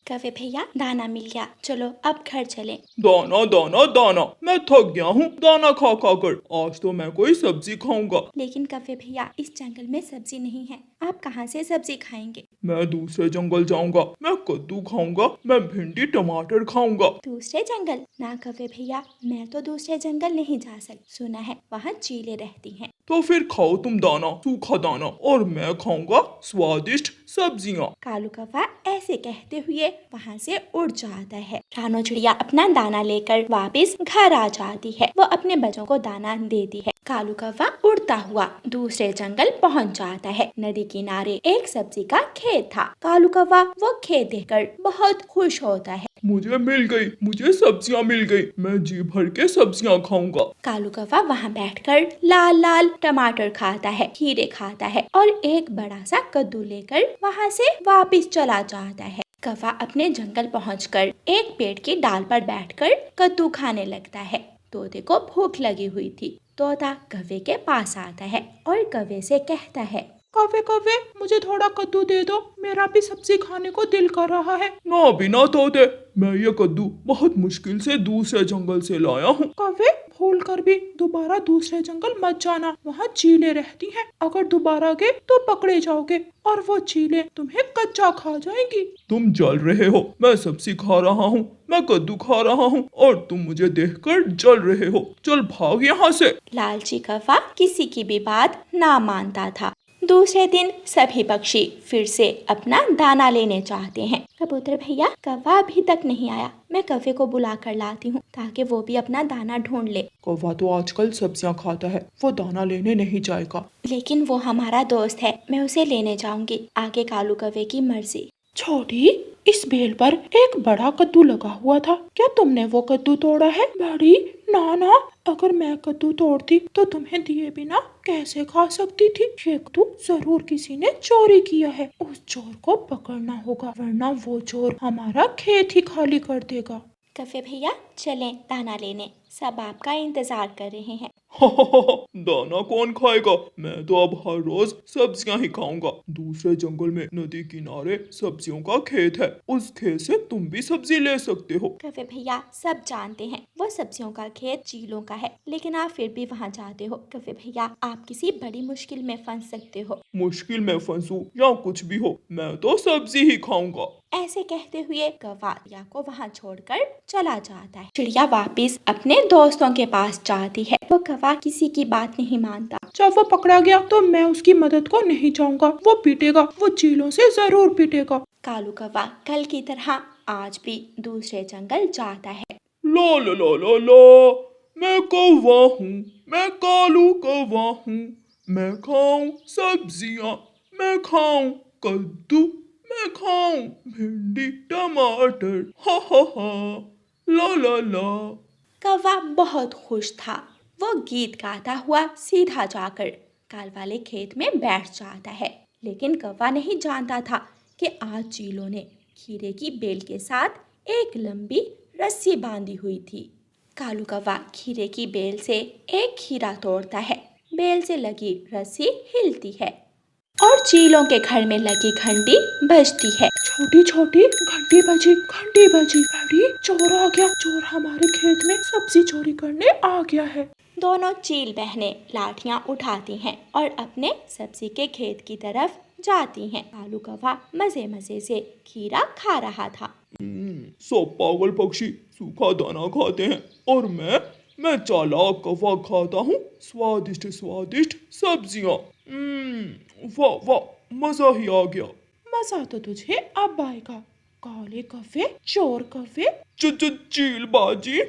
कवे भैया दाना मिल गया, चलो अब घर चलें। दाना दाना दाना, मैं थक गया हूँ दाना खा खा कर। आज तो मैं कोई सब्जी खाऊंगा। लेकिन कवे भैया इस जंगल में सब्जी नहीं है, आप कहाँ से सब्जी खाएंगे? मैं दूसरे जंगल जाऊंगा, मैं कद्दू खाऊंगा, मैं भिंडी टमाटर खाऊंगा। दूसरे जंगल? ना कवे भैया, मैं तो दूसरे जंगल नहीं जा सकती, सुना है वहाँ चीलें रहती हैं। तो फिर खाओ तुम दाना, सूखा दाना, और मैं खाऊंगा स्वादिष्ट सब्जियाँ। कालू कौवा ऐसे कहते हुए वहाँ से उड़ जाता है। रानो चिड़िया अपना दाना लेकर वापस घर आ जाती है। वो अपने बच्चों को दाना देती है। कालू कौवा उड़ता हुआ दूसरे जंगल पहुँच जाता है। नदी किनारे एक सब्जी का खेत था। कालू कौवा वो खेत देखकर बहुत खुश होता है। मुझे मिल गई, मुझे सब्जियाँ मिल गई, मैं जी भर के सब्जियाँ खाऊंगा। कालू कौवा वहाँ बैठकर लाल लाल टमाटर खाता है, खीरे खाता है और एक बड़ा सा कद्दू लेकर वहाँ से वापस चला जाता है। कौवा अपने जंगल पहुँचकर एक पेड़ की डाल पर बैठकर कद्दू खाने लगता है। तोते को भूख लगी हुई थी। तोता कौवे के पास आता है और कौवे से कहता है, कौवे कौवे, मुझे थोड़ा कद्दू दे दो, मेरा भी सब्जी खाने को दिल कर रहा है। ना बिना तोते, मैं ये कद्दू बहुत मुश्किल से दूसरे जंगल से लाया हूँ। कौवे, भूल कर भी दोबारा दूसरे जंगल मत जाना, वहाँ चीलें रहती हैं। अगर दोबारा गए तो पकड़े जाओगे और वो चीलें तुम्हें कच्चा खा जाएंगी। तुम जल रहे हो, मैं सब्जी खा रहा हूँ, मैं कद्दू खा रहा हूँ और तुम मुझे देखकर जल रहे हो। चल भाग यहाँ से। लालची कौवा किसी की भी बात ना मानता था। दूसरे दिन सभी पक्षी फिर से अपना दाना लेने चाहते हैं। कबूतर भैया, कौवा अभी तक नहीं आया, मैं कौवे को बुला कर लाती हूँ ताकि वो भी अपना दाना ढूंढ ले। कौवा तो आजकल सब्जियाँ खाता है, वो दाना लेने नहीं जाएगा। लेकिन वो हमारा दोस्त है, मैं उसे लेने जाऊंगी। आगे कालू कौवे की मर्जी। छोटी, इस बेल पर एक बड़ा कद्दू लगा हुआ था, क्या तुमने वो कद्दू तोड़ा है? बड़ी, ना ना, अगर मैं कद्दू तोड़ती तो तुम्हें दिए बिना कैसे खा सकती थी? ये कद्दू जरूर किसी ने चोरी किया है, उस चोर को पकड़ना होगा, वरना वो चोर हमारा खेत ही खाली कर देगा। कौवे भैया चलें दाना लेने, सब आपका इंतजार कर रहे हैं। दाना कौन खाएगा? मैं तो अब हर रोज सब्जियां ही खाऊंगा। दूसरे जंगल में नदी किनारे सब्जियों का खेत है, उस खेत से तुम भी सब्जी ले सकते हो। कौवे भैया सब जानते हैं वो सब्जियों का खेत चीलों का है, लेकिन आप फिर भी वहाँ जाते हो। कौवे भैया, आप किसी बड़ी मुश्किल में फंस सकते हो। मुश्किल में फंसूं या कुछ भी हो, मैं तो सब्जी ही खाऊंगा। ऐसे कहते हुए कौवा चिड़िया को वहाँ छोड़कर चला जाता है। चिड़िया वापस अपने दोस्तों के पास जाती है। वो कौवा किसी की बात नहीं मानता। जब वो पकड़ा गया तो मैं उसकी मदद को नहीं चाहूंगा, वो पीटेगा, वो चीलों से जरूर पीटेगा। कालू कौवा कल की तरह आज भी दूसरे जंगल जाता है। लो लो लो लो लो, मैं कौवा हूँ, मैं कालू कौवा हूँ, मैं खाऊं सब्जियाँ, मैं खाऊं कद्दू, मैं खाऊं भिंडी टमाटर, हा हा हा, ला ला ला। कौवा बहुत खुश था। वो गीत गाता हुआ सीधा जाकर काल वाले खेत में बैठ जाता है। लेकिन कौवा नहीं जानता था कि आज चीलों ने खीरे की बेल के साथ एक लंबी रस्सी बांधी हुई थी। कालू कौवा खीरे की बेल से एक खीरा तोड़ता है। बेल से लगी रस्सी हिलती है और चीलों के घर में लगी घंटी बजती है। छोटी छोटी घंटी बजी, घंटी बजी, बड़ी, चोर आ गया, चोर हमारे खेत में सब्जी चोरी करने आ गया है। दोनों चील बहनें लाठियां उठाती हैं और अपने सब्जी के खेत की तरफ जाती हैं। कालू कौवा मजे मजे से खीरा खा रहा था। सब पागल पक्षी सूखा दाना खाते हैं और मैं चालाक कौवा खाता हूँ स्वादिष्ट स्वादिष्ट सब्जियाँ। वाह वाह, मजा ही आ गया। मजा तो तुझे अब आएगा, काले कौवे, चोर कौवे, चील बाजी।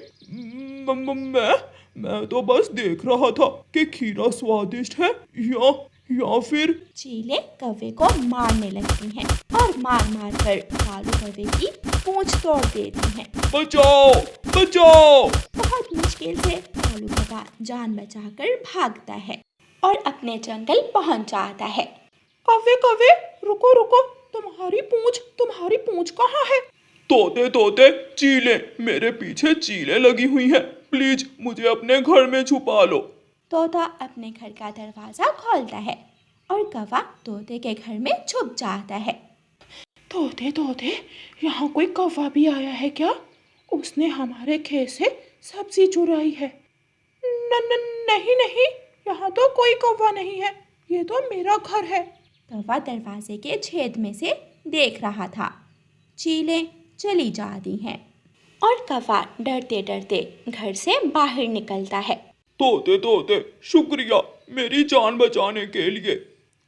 मैं तो बस देख रहा था कि खीरा स्वादिष्ट है या फिर। चीलें कौवे को मारने लगती हैं और मार मार कर कालू कौवे की पूंछ तोड़ देती हैं। बचाओ बचाओ। बहुत मुश्किल से कालू कौवा जान बचाकर भागता है और अपने जंगल पहुंच जाता है। कौवे कौवे, रुको रुको, तुम्हारी पूंछ कहाँ है? तोते तोते, चीले, मेरे पीछे चीले लगी हुई हैं, प्लीज मुझे अपने घर में छुपा लो। तोता अपने घर का दरवाजा खोलता है और कौवा तोते के घर में छुप जाता है। तोते तोते, यहाँ कोई कौवा भी आया है क्या? उसने हमारे खेत से सब्जी चुराई है। नहीं नहीं, यहाँ तो कोई कौवा नहीं है, ये तो मेरा घर है। कौवा दरवाजे के छेद में से देख रहा था। चीलें चली जाती हैं और कौवा डरते डरते घर से बाहर निकलता है। तोते तोते, शुक्रिया मेरी जान बचाने के लिए।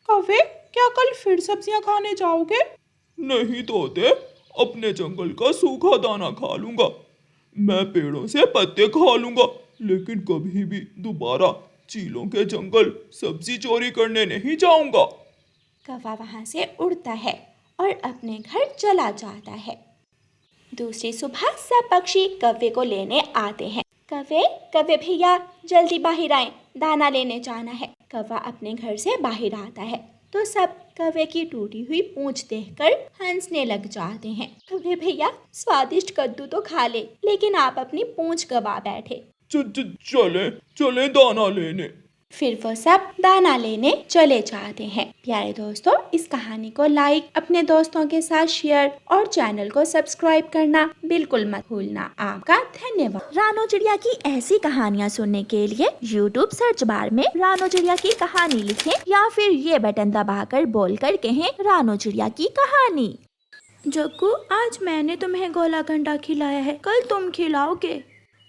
कौवे, क्या कल फिर सब्जियां खाने जाओगे? नहीं तोते, अपने जंगल का सूखा दाना खा लूंगा। मैं पेड़ों से पत्ते खा लूंगा, लेकिन कभी भी दोबारा चीलों के जंगल सब्जी चोरी करने नहीं जाऊंगा। कौवा वहां से उड़ता है और अपने घर चला जाता है। दूसरी सुबह सब पक्षी कौवे को लेने आते हैं। कौवे कौवे भैया, जल्दी बाहर आए, दाना लेने जाना है। कौवा अपने घर से बाहर आता है तो सब कौवे की टूटी हुई पूंछ देखकर हंसने लग जाते हैं। कौवे भैया, स्वादिष्ट कद्दू तो खा ले, लेकिन आप अपनी पूंछ गवा बैठे। चले दाना लेने। फिर वो सब दाना लेने चले जाते हैं। प्यारे दोस्तों, इस कहानी को लाइक, अपने दोस्तों के साथ शेयर और चैनल को सब्सक्राइब करना बिल्कुल मत भूलना। आपका धन्यवाद। रानो चिड़िया की ऐसी कहानियाँ सुनने के लिए YouTube सर्च बार में रानो चिड़िया की कहानी लिखें या फिर ये बटन दबाकर बोलकर कहें रानो चिड़िया की कहानी। जग्गू, आज मैंने तुम्हें गोला गंडा खिलाया है, कल तुम खिलाओगे?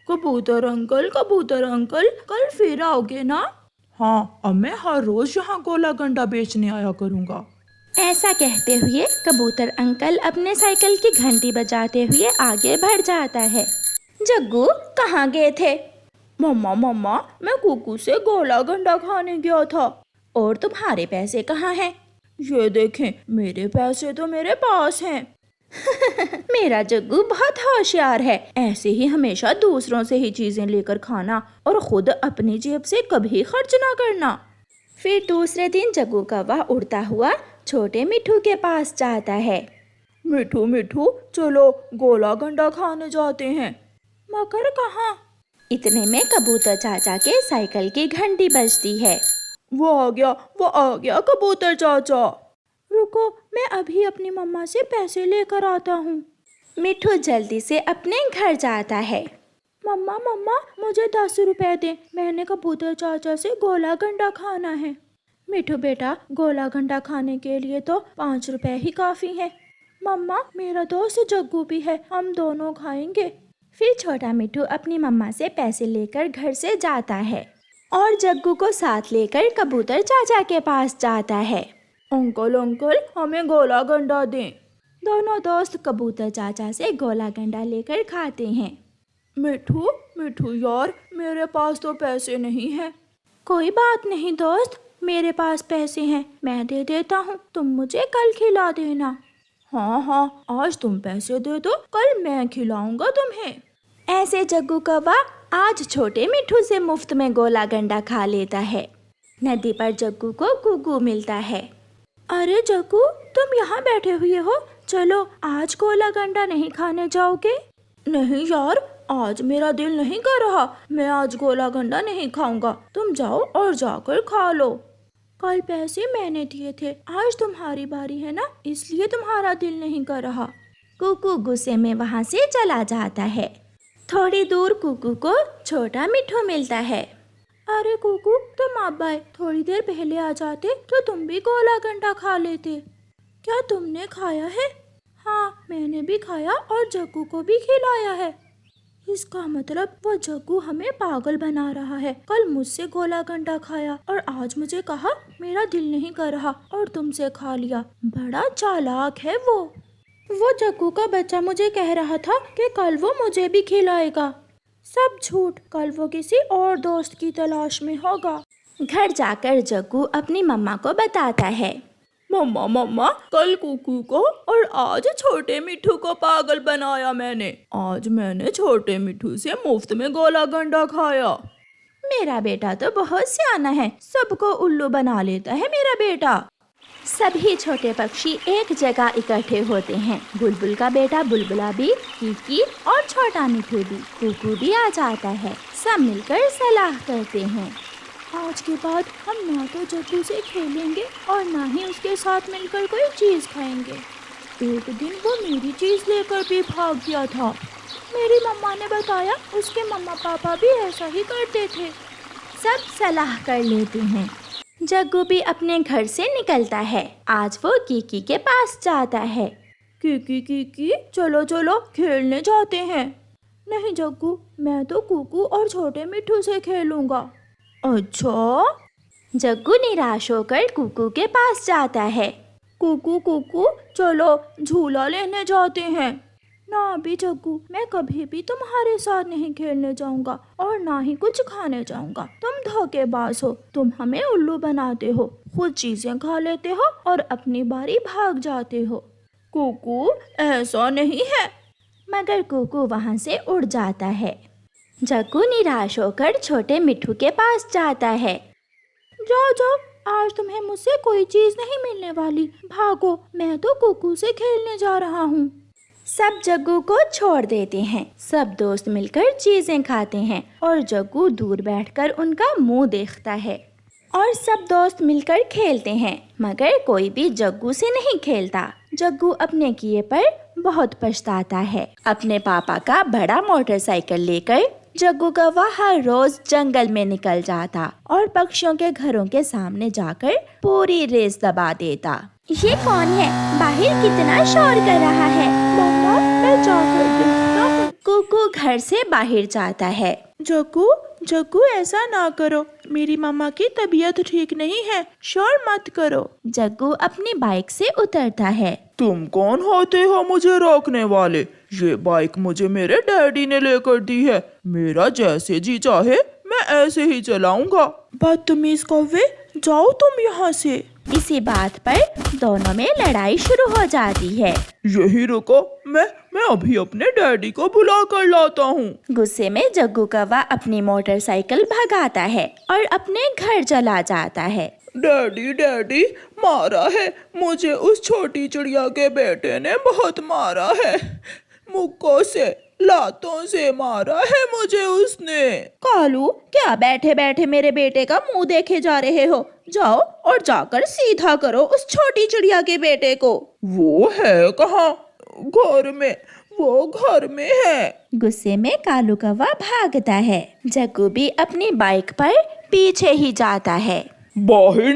कबूतर अंकल, कल फिर आओगे ना? हाँ, अब मैं हर रोज यहाँ गोला गंडा बेचने आया करूँगा। ऐसा कहते हुए कबूतर अंकल अपने साइकिल की घंटी बजाते हुए आगे बढ़ जाता है। जग्गू, कहाँ गए थे? मम्मा, मैं कुकू से गोला गंडा खाने गया था। और तुम्हारे पैसे कहाँ हैं? ये देखें, मेरे पैसे तो मेरे पास हैं। मेरा जग्गू बहुत होशियार है। ऐसे ही हमेशा दूसरों से ही चीजें लेकर खाना और खुद अपनी जेब से कभी खर्च ना करना। फिर दूसरे दिन जग्गू कौवा उड़ता हुआ छोटे मिठू के पास जाता है। मिठू, चलो गोला गंडा खाने जाते हैं। मगर कहाँ? इतने में कबूतर चाचा के साइकिल की घंटी बजती है। वो आ गया कबूतर चाचा। रुको, मैं अभी अपनी मम्मा से पैसे लेकर आता हूँ। मिठू जल्दी से अपने घर जाता है। मम्मा, मुझे 10 रुपए दे, मैंने कबूतर चाचा से गोला गंडा खाना है। मिठू बेटा, गोला गंडा खाने के लिए तो 5 रुपए ही काफी है। मम्मा, मेरा दोस्त जग्गू भी है, हम दोनों खाएंगे। फिर छोटा मिठू अपनी मम्मा से पैसे लेकर घर से जाता है और जग्गू को साथ लेकर कबूतर चाचा के पास जाता है। अंकल, हमें गोला गंडा दें। दोनों दोस्त कबूतर चाचा से गोला गंडा लेकर खाते हैं। मिठू यार, मेरे पास तो पैसे नहीं हैं। कोई बात नहीं दोस्त, मेरे पास पैसे हैं, मैं दे देता हूँ, तुम मुझे कल खिला देना। हाँ, आज तुम पैसे दे दो, कल मैं खिलाऊंगा तुम्हें। ऐसे जग्गू कौवा आज छोटे मिठू से मुफ्त में गोला गंडा खा लेता है। नदी पर जग्गू को गुगू मिलता है। अरे जग्गू, तुम यहाँ बैठे हुए हो, चलो आज गोला गंडा नहीं खाने जाओगे? नहीं यार, आज मेरा दिल नहीं कर रहा, मैं आज गोला गंडा नहीं खाऊंगा, तुम जाओ और जाकर खा लो। कल पैसे मैंने दिए थे, आज तुम्हारी बारी है ना, इसलिए तुम्हारा दिल नहीं कर रहा। कुकू गुस्से में वहाँ से चला जाता है। थोड़ी दूर कुकू को छोटा मिठू मिलता है। अरे कुकू, तुम अब आए, थोड़ी देर पहले आ जाते तो तुम भी गोला गंडा खा लेते। क्या तुमने खाया है? हाँ, मैंने भी खाया और जग्गू को भी खिलाया है। इसका मतलब वो जग्गू हमें पागल बना रहा है। कल मुझसे गोला गंडा खाया और आज मुझे कहा मेरा दिल नहीं कर रहा और तुमसे खा लिया। बड़ा चालाक है वो जग्गू का बच्चा मुझे कह रहा था कि कल वो मुझे भी खिलाएगा। सब झूठ, कल वो किसी और दोस्त की तलाश में होगा। घर जाकर जग्गू अपनी मम्मा को बताता है। मम्मा, कल कुकू को और आज छोटे मिठू को पागल बनाया मैंने। आज मैंने छोटे मिठू से मुफ्त में गोला गंडा खाया। मेरा बेटा तो बहुत सियाना है, सबको उल्लू बना लेता है मेरा बेटा। सभी छोटे पक्षी एक जगह इकट्ठे होते हैं। बुलबुल का बेटा बुलबुला भी, कीकी और छोटा मिठू भी, कुकू भी आ जाता है। सब मिलकर सलाह करते हैं। आज के बाद हम ना तो जग्गू से खेलेंगे और ना ही उसके साथ मिलकर कोई चीज खाएंगे। एक दिन वो मेरी चीज लेकर भी भाग गया था। मेरी मम्मा ने बताया उसके मम्मा पापा भी ऐसा ही करते थे। सब सलाह कर लेते हैं। जग्गू भी अपने घर से निकलता है। आज वो कीकी के पास जाता है। कीकी कीकी चलो चलो खेलने जाते हैं। नहीं जग्गू, मैं तो कुकू और छोटे मिट्ठू से खेलूंगा। अच्छा? जग्गू निराश होकर कुकू के पास जाता है। कुकू कुकू चलो झूला लेने जाते हैं। ना अभी जग्गू, मैं कभी भी तुम्हारे साथ नहीं खेलने जाऊंगा और ना ही कुछ खाने जाऊंगा। तुम धोखेबाज हो, तुम हमें उल्लू बनाते हो, खुद चीजें खा लेते हो और अपनी बारी भाग जाते हो। कुकू ऐसा नहीं है। मगर कुकू वहां से उड़ जाता है। जग्गू निराश होकर छोटे मिट्ठू के पास जाता है। जाओ जाओ, आज तुम्हें मुझसे कोई चीज नहीं मिलने वाली, भागो, मैं तो कुकू से खेलने जा रहा हूँ। सब जग्गू को छोड़ देते हैं। सब दोस्त मिलकर चीजें खाते हैं और जग्गू दूर बैठकर उनका मुंह देखता है। और सब दोस्त मिलकर खेलते हैं, मगर कोई भी जग्गू से नहीं खेलता। जग्गू अपने किए पर बहुत पछताता है। अपने पापा का बड़ा मोटरसाइकिल लेकर जग्गू कौवा हर रोज जंगल में निकल जाता और पक्षियों के घरों के सामने जाकर पूरी रेस दबा देता। ये कौन है? बाहर कितना शोर कर रहा है। मम्मा, मैं जाकर देखता हूँ। कुकू घर से बाहर जाता है। जग्गू जग्गू ऐसा ना करो, मेरी मम्मा की तबीयत ठीक नहीं है, शोर मत करो। जग्गू अपनी बाइक से उतरता है। तुम कौन होते हो मुझे रोकने वाले? ये बाइक मुझे मेरे डैडी ने लेकर दी है। मेरा जैसे जी चाहे मैं ऐसे ही चलाऊंगा। बदतमीज कौवे, जाओ तुम यहाँ से। इसी बात पर दोनों में लड़ाई शुरू हो जाती है। यही रुको, मैं अभी अपने डैडी को बुला कर लाता हूँ। गुस्से में जग्गू कौवा अपनी मोटरसाइकिल भगाता है और अपने घर चला जाता है। डैडी डैडी, मारा है मुझे, उस छोटी चिड़िया के बेटे ने बहुत मारा है। मुक्कों से, लातों से मारा है मुझे उसने। कालू, क्या बैठे बैठे मेरे बेटे का मुंह देखे जा रहे हो? जाओ और जाकर सीधा करो उस छोटी चिड़िया के बेटे को। वो है कहाँ? घर में, वो घर में है। गुस्से में कालू कौवा भागता है। जग्गू भी अपनी बाइक पर पीछे ही जाता है। बाहर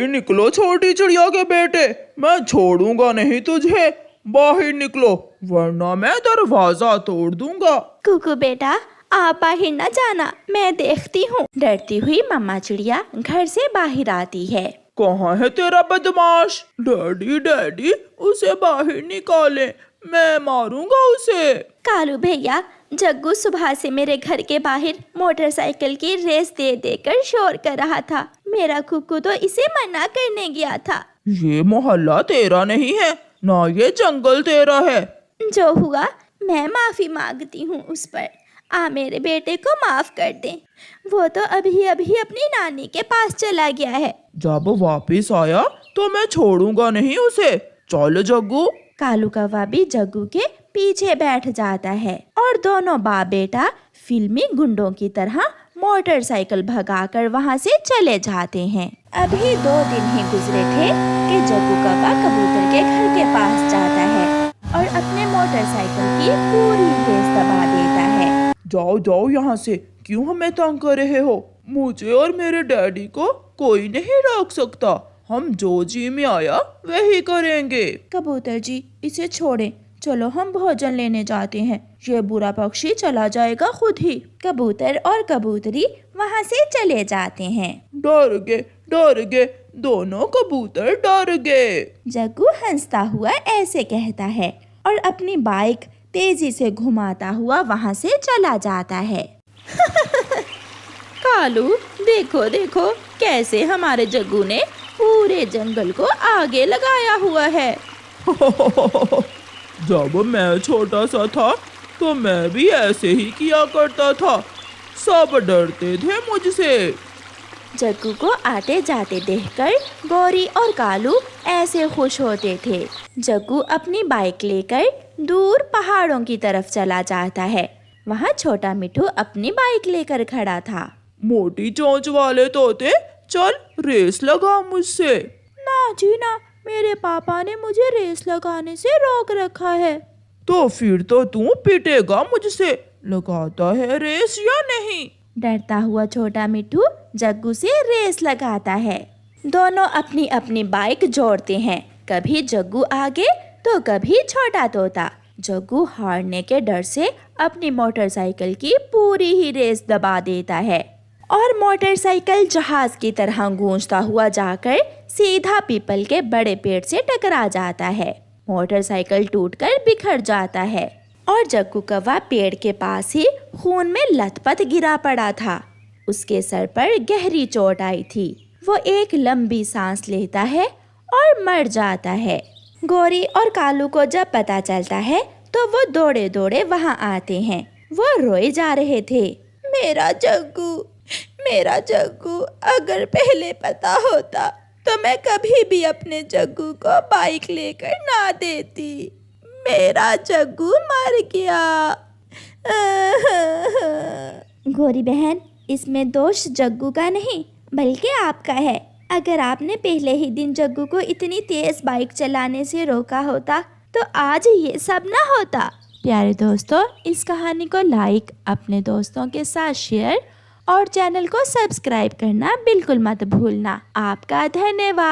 निकलो छोटी चिड़िया के बेटे, मैं छोड़ूंगा नहीं तुझे। बाहर निकलो वरना मैं दरवाजा तोड़ दूंगा। कुकू बेटा, आप बाहर न जाना, मैं देखती हूँ। डरती हुई मम्मा चिड़िया घर से बाहर आती है। कहाँ है तेरा बदमाश? डैडी डैडी, उसे बाहर निकाले, मैं मारूंगा उसे। कालू भैया, जग्गू सुबह से मेरे घर के बाहर मोटरसाइकिल की रेस दे देकर शोर कर रहा था। मेरा कुकू तो इसे मना करने गया था। ये मोहल्ला तेरा नहीं है, ना ये जंगल तेरा है। जो हुआ मैं माफी मांगती हूँ उस पर। मेरे बेटे को माफ कर दे। वो तो अभी अभी अपनी नानी के पास चला गया है। जब वापिस आया तो मैं छोड़ूंगा नहीं उसे। चल जग्गू। कालू कौवा भी जग्गू के पीछे बैठ जाता है और दोनों बाप बेटा फिल्मी गुंडों की तरह मोटरसाइकिल भगाकर वहां से चले जाते हैं। अभी 2 दिन ही गुजरे थे कि जग्गू कौवा कबूतर के घर के पास जाता है और अपने मोटरसाइकिल की पूरी रेस दबा देता है। जाओ जाओ यहाँ से, क्यों हमें तंग कर रहे हो? मुझे और मेरे डैडी को कोई नहीं रोक सकता। हम जो जी में आया वही करेंगे। कबूतर जी, इसे छोड़ें, चलो हम भोजन लेने जाते हैं। ये बुरा पक्षी चला जाएगा खुद ही। कबूतर और कबूतरी वहाँ से चले जाते हैं। डर गए, दोनों कबूतर डर गए। जग्गू हंसता हुआ ऐसे कहता है और अपनी बाइक तेजी से घुमाता हुआ वहाँ से चला जाता है। कालू, देखो देखो कैसे हमारे जग्गू ने पूरे जंगल को आगे लगाया हुआ है। जब मैं छोटा सा था तो मैं भी ऐसे ही किया करता था। सब डरते थे मुझसे। जग्गू को आते जाते देखकर गौरी और कालू ऐसे खुश होते थे। जग्गू अपनी बाइक लेकर दूर पहाड़ों की तरफ चला जाता है। वहाँ छोटा मिट्ठू अपनी बाइक लेकर खड़ा था। मोटी चोंच वाले तोते, चल रेस लगा मुझसे। ना जी ना, मेरे पापा ने मुझे रेस लगाने से रोक रखा है। तो फिर तो तू पीटेगा मुझसे। लगाता है रेस या नहीं? डरता हुआ छोटा मिट्ठू जग्गू से रेस लगाता है। दोनों अपनी अपनी बाइक जोड़ते हैं, कभी जग्गू आगे तो कभी छोटा तोता। जग्गू हारने के डर से अपनी मोटरसाइकिल की पूरी ही रेस दबा देता है और मोटरसाइकिल जहाज की तरह गूंजता हुआ जाकर सीधा पीपल के बड़े पेड़ से टकरा जाता है। मोटरसाइकिल टूटकर बिखर जाता है और जग्गू कौवा पेड़ के पास ही खून में लथपथ गिरा पड़ा था। उसके सर पर गहरी चोट आई थी। वो एक लंबी सांस लेता है और मर जाता है। गोरी और कालू को जब पता चलता है तो वो दौड़े दौड़े वहां आते हैं। वो रोए जा रहे थे। मेरा जग्गू, अगर पहले पता होता तो मैं कभी भी अपने जग्गू को बाइक लेकर ना देती। मेरा जग्गू मर गया। गोरी बहन, इसमें दोष जग्गू का नहीं बल्कि आपका है। अगर आपने पहले ही दिन जग्गू को इतनी तेज बाइक चलाने से रोका होता तो आज ये सब ना होता। प्यारे दोस्तों, इस कहानी को लाइक, अपने दोस्तों के साथ शेयर और चैनल को सब्सक्राइब करना बिल्कुल मत भूलना। आपका धन्यवाद।